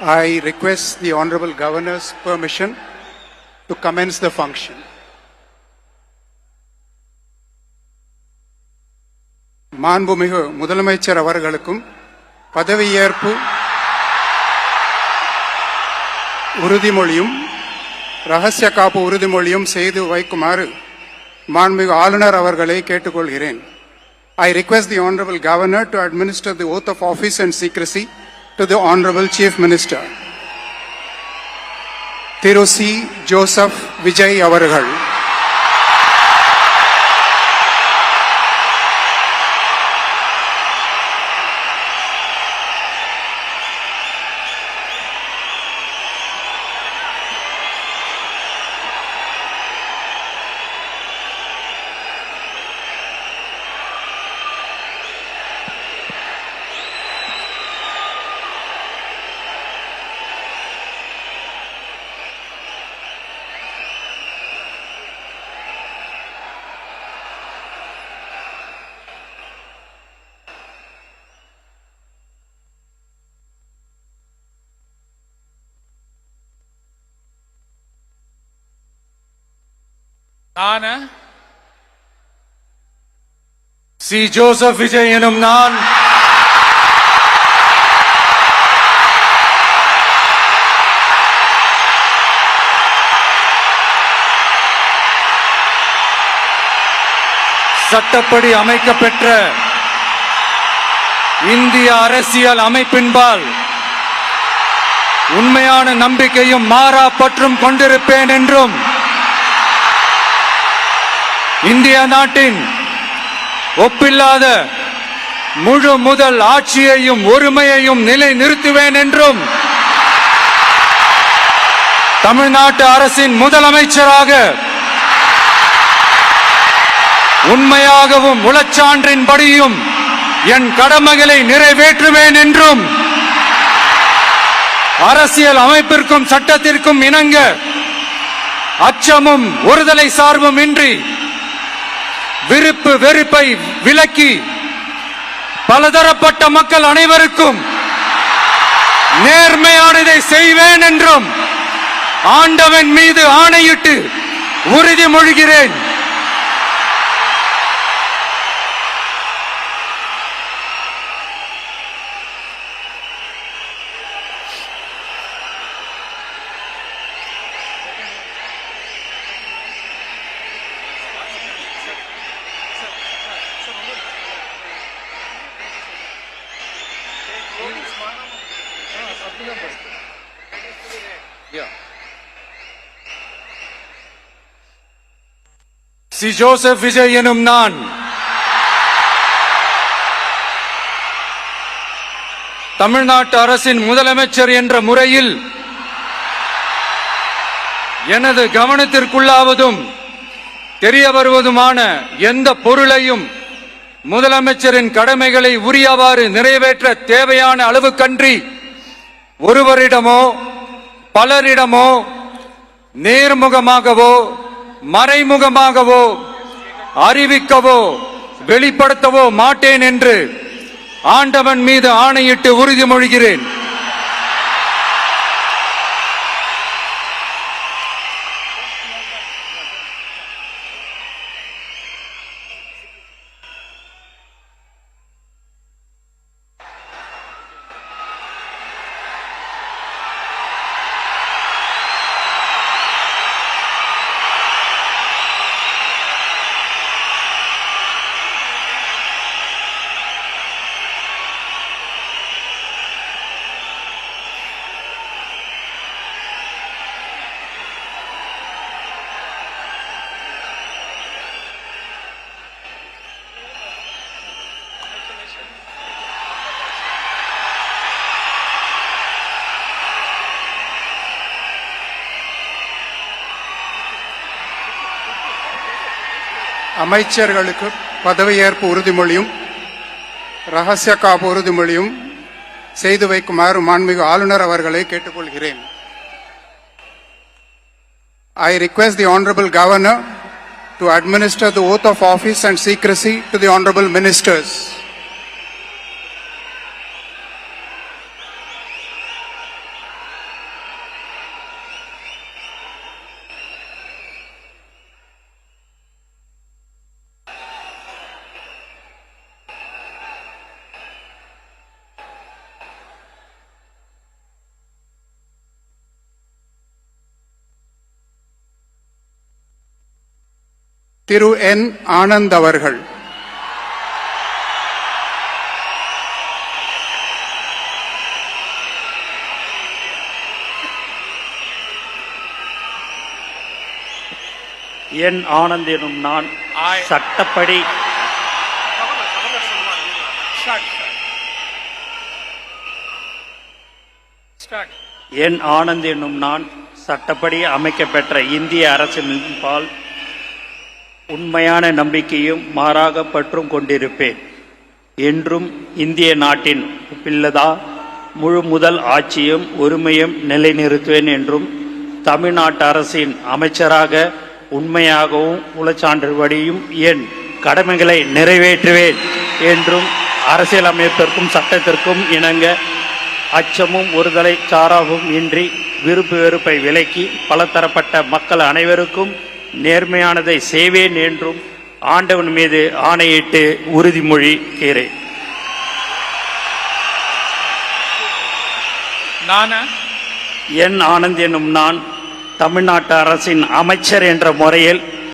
I request the Honorable Governor's permission to commence the function. மாண்புமிகு முதலமைச்சர் அவர்களுக்கும் பதவியேற்பு உறுதிமொழியும் ரகசிய காப்பு உறுதிமொழியும் செய்து வைக்குமாறு மாண்புமிகு ஆளுநர் அவர்களை கேட்டுக்கொள்கிறேன். I request the Honorable Governor to administer the oath of office and secrecy to the Honorable Chief Minister. Thiru C. Joseph Vijay அவர்கள். நான் சி. ஜோசப் விஜய் எனும் நான் சட்டப்படி அமைக்கப்பெற்ற இந்திய அரசியல் அமைப்பின்பால் உண்மையான நம்பிக்கையும் மாறா பற்றும் கொண்டிருப்பேன் என்றும் இந்திய நாட்டின் ஒப்பில்லாத முழு முதல் ஆட்சியையும் ஒருமையையும் நிலை நிறுத்துவேன் என்றும் தமிழ்நாட்டு அரசின் முதலமைச்சராக உண்மையாகவும் உளச்சான்றின்படியும் என் கடமைகளை நிறைவேற்றுவேன் என்றும் அரசியல் அமைப்பிற்கும் சட்டத்திற்கும் இணங்க அச்சமும் ஒருதலை சார்பும் இன்றி விருப்பு வெறுப்பை விலக்கி பலதரப்பட்ட மக்கள் அனைவருக்கும் நேர்மையானதை செய்வேன் என்றும் ஆண்டவன் மீது ஆணையிட்டு உறுதிமொழிகிறேன். சி. ஜோசப் விஜய் எனும் நான் தமிழ்நாட்டு அரசின் முதலமைச்சர் என்ற முறையில் எனது கவனத்திற்குள்ளாவதும் தெரிய வருவதுமான எந்த பொருளையும் முதலமைச்சரின் கடமைகளை உரியவாறு நிறைவேற்ற தேவையான அளவுக்கன்றி ஒருவரிடமோ பலரிடமோ நேர்முகமாகவோ மறைமுகமாகவோ அறிவிக்கவோ வெளிப்படுத்தவோ மாட்டேன் என்று ஆண்டவன் மீது ஆணையிட்டு உறுதிமொழிகிறேன். அமைச்சர்களுக்கு பதவியேற்பு உறுதிமொழியும் ரகசிய காப்பு உறுதிமொழியும் செய்து வைக்குமாறு மாண்புமிகு ஆளுநர் அவர்களை கேட்டுக்கொள்கிறேன். I request the Honorable Governor to administer the oath of office and secrecy to the Honorable Ministers. திரு என் ஆனந்த் அவர்கள். என் ஆனந்த் எனும் நான் சட்டப்படி என் ஆனந்த் என்னும் நான் சட்டப்படி அமைக்கப்பெற்ற இந்திய அரசின்பால் உண்மையான நம்பிக்கையும் மாறாக பற்றும் கொண்டிருப்பேன். என்றும் இந்திய நாட்டின் பிள்ளதா முழு முதல் ஆட்சியும் உரிமையும் நிலைநிறுத்துவேன் என்றும் தமிழ்நாட்டு அரசின் அமைச்சராக உண்மையாகவும் உளச்சான்றுபடியும் என் கடமைகளை நிறைவேற்றுவேன் என்றும் அரசியலமைப்பிற்கும் சட்டத்திற்கும் இணங்க அச்சமும் ஒருதலை சாராவும் இன்றி விருப்பு வெறுப்பை விலக்கி பலதரப்பட்ட மக்கள் அனைவருக்கும் நேர்மையானதை செய்வேன் என்றும் ஆண்டவன் மீது ஆணையிட்டு உறுதிமொழிகிறேன். என் ஆனந்த் என்னும் நான் தமிழ்நாட்டு அரசின் அமைச்சர் என்ற முறையில்